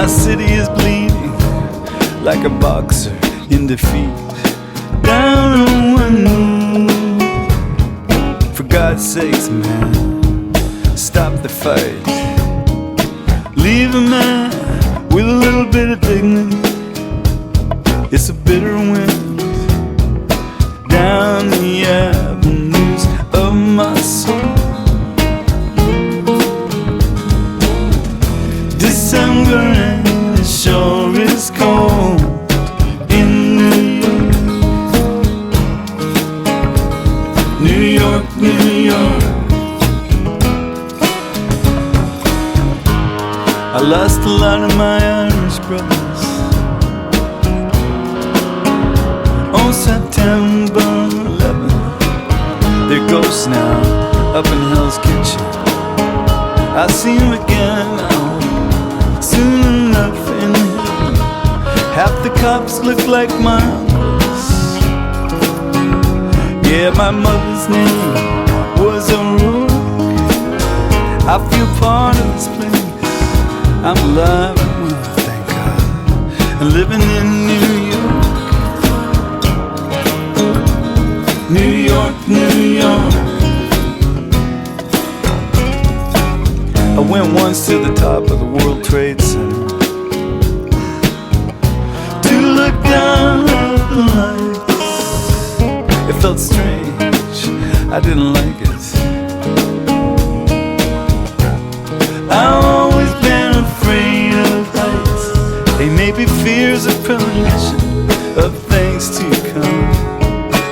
city is bleeding like a boxer in defeat. Down on one knee. For God's sakes, man, stop the fight. Leave a man with a little bit of dignity. It's a bitter wind down the avenues of my soul. December and it sure is cold in New York. New York, New York. I lost a lot of my Irish brothers on September 11th. They're ghosts now up in Hell's Kitchen. I'll see them again now, soon enough in heaven. Half the cops look like my uncles. Yeah, my mother's name was O'Rourke. I feel part of this place. I'm alive, thank God. I'm living in New York. New York, New York. I went once to the top of the World Trade Center to look down at the lights. It felt strange, I didn't like it. I've always been afraid of heights. They may be fears of premonition of things to come.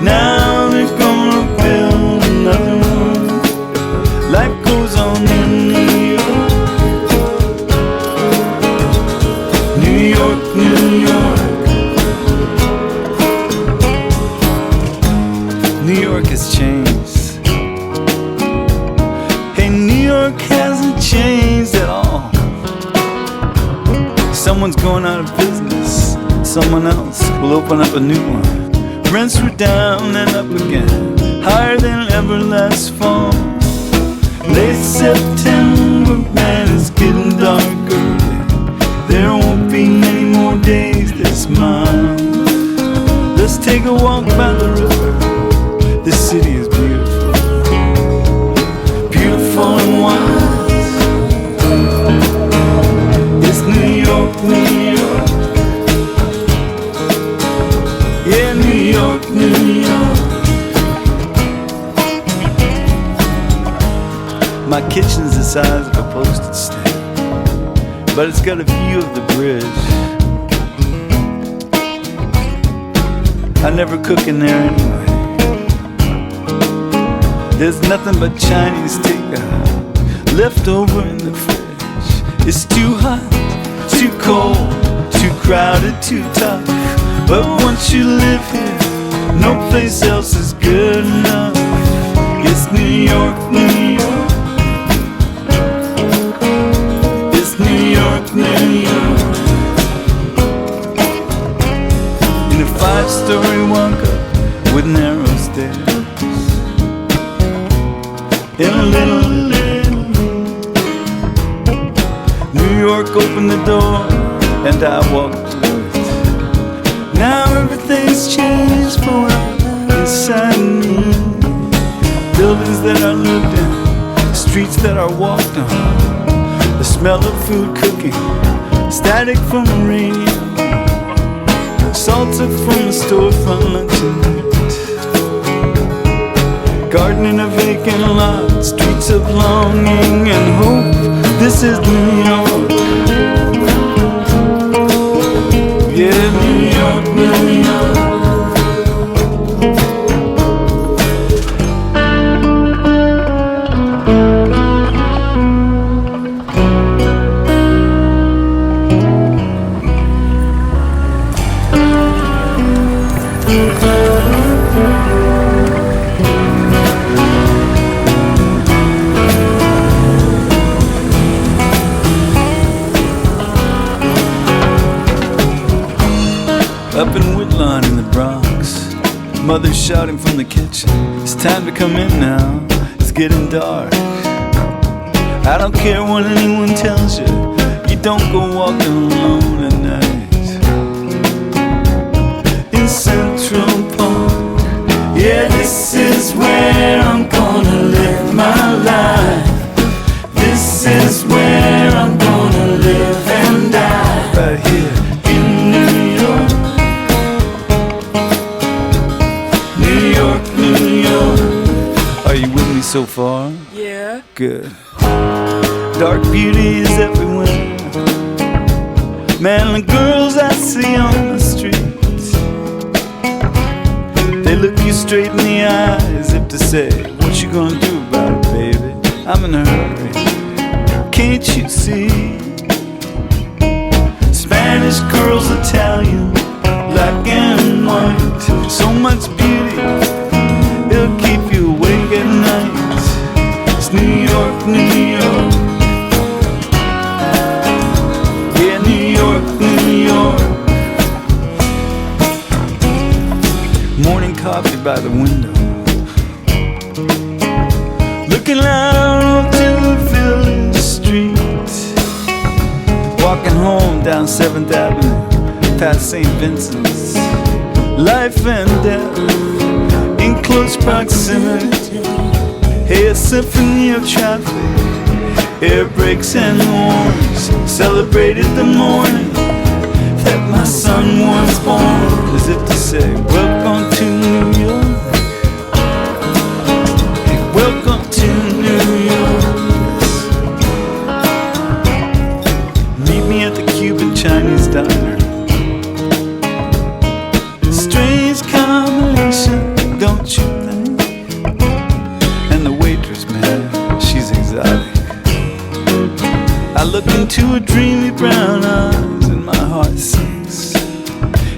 Now they're gonna build another one. Life goes on in New York. New York, New York. New York has changed. Hey, New York hasn't changed at all. Someone's going out of business. Someone else will open up a new one. Rents were down and up again, higher than ever last fall. Late September, man, it's getting dark early. There won't be many more days this month. Let's take a walk by the river. This city is beautiful, beautiful and wide. It's New York, New York. Yeah, New York, New York. My kitchen's the size of a postage stamp, but it's got a view of the bridge. I never cook in there anyway. There's nothing but Chinese takeout left over in the fridge. It's too hot, too cold, too crowded, too tough. But once you live here, no place else is good enough. It's New York, New York. It's New York, New York. In a 5-story walk-up with narrow stairs. In a little New York opened the door and I walked through it. Now everything's changed forever inside me. Buildings that I lived in, streets that I walked on, the smell of food cooking, static from the radio, salsa from the storefront luncheon meat, garden in a vacant lot, streets of longing and hope. This is New York. Yeah, New York, New York. Up in Woodlawn in the Bronx, mother's shouting from the kitchen, it's time to come in now, it's getting dark. I don't care what anyone tells you, you don't go walking alone at night in Central Park. Yeah, this is where I'm gonna live my life. This is where I'm gonna live and die. Right here in New York. New York, New York. Are you with me so far? Yeah. Good. Dark beauty is everywhere. Man, the girls I see on the streets, they look you straight in the eyes if to say, what you gonna do about it, baby? I'm in a hurry. Can't you see? Spanish girls, Italian, black and white. So much beauty, it'll keep you awake at night. It's New York, New York. Yeah, New York, New York. Morning coffee by the window, looking out to the village street. Walking home down 7th Avenue, past St. Vincent's. Life and death in close proximity. Hey, a symphony of traffic, air brakes and horns. Celebrated the morning that my son was born, as if to say, welcome to New York. Hey, welcome to New York. Meet me at the Cuban Chinese diner. Strange combination, don't you think? And the waitress, man, she's exotic. I look into her dreamy brown eyes and my heart sinks.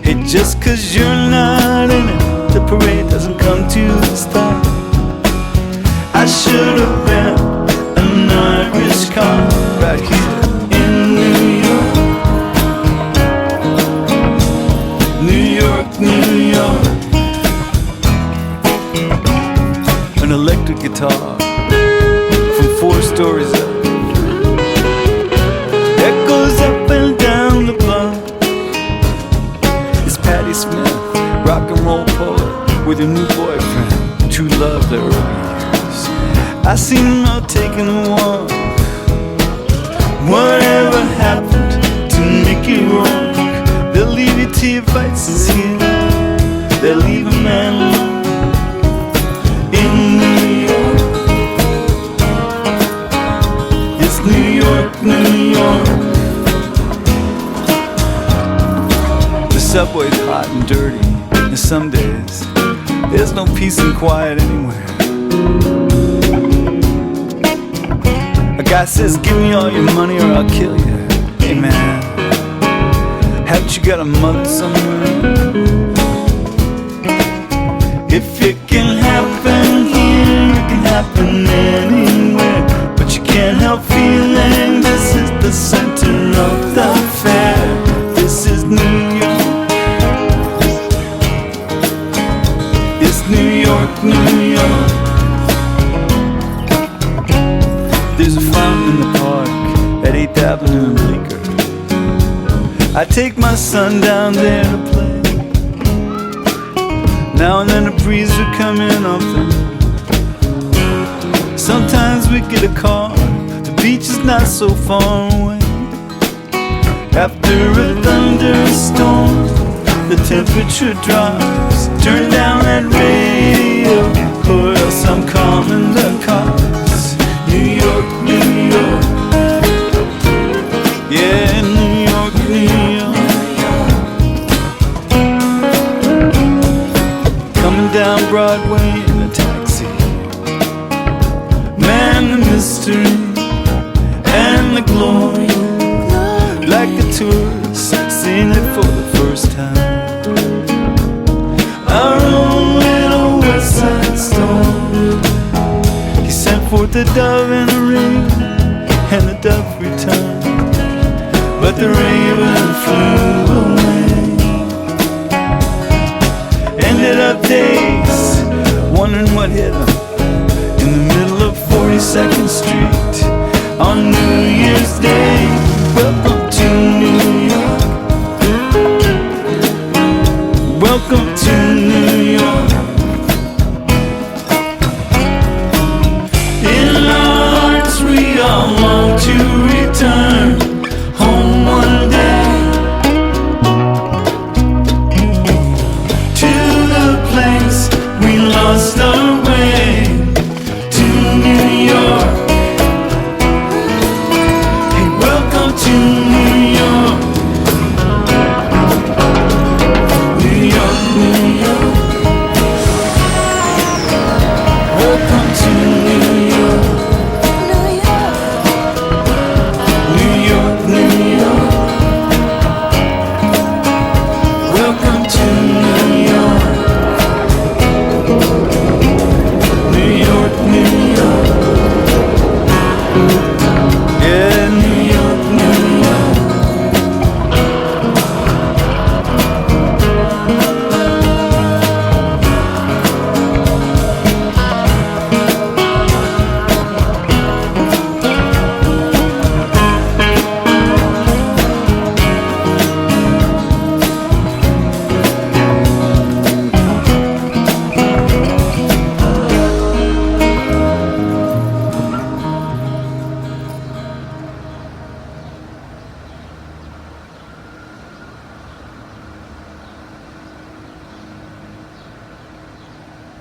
Hey, just 'cause you're not in it, the parade doesn't come to a stop. I should have been an Irish car right here in New York. New York, New York. An electric guitar from 4 stories up echoes up and down the block. It's Patti Smith, rock and roll poet, with her new boyfriend, true love their early years. I seen them out taking a walk. Whatever happened to Mickey Rourke? They'll leave you to your vices here. They'll leave a man alone in New York. It's New York, New York. The subway's hot and dirty, and some days there's no peace and quiet anywhere. A guy says, give me all your money or I'll kill you. Hey man, haven't you got a mother somewhere? If it can happen here, it can happen anywhere. But you can't help feeling this is the center of the fair. This is New York. It's New York, New York. There's a fountain in the park at 8th Avenue and Bleecker. I take my son down there to play. Now and then a breeze would come in off the road. Sometimes we get a car, the beach is not so far away. After a thunderstorm, the temperature drops. Turn down that radio, or else I'm calling the cops. New York, New York. Yeah, New York, New York. Coming down Broadway in a taxi. Man, the mystery and the glory. Like a tourist, seeing it for the first time. Our own little West Side Story. He sent forth the dove and the raven, and the dove returned, but the raven flew away. Ended up days wondering what hit him in the middle of 42nd Street on New Year's Day.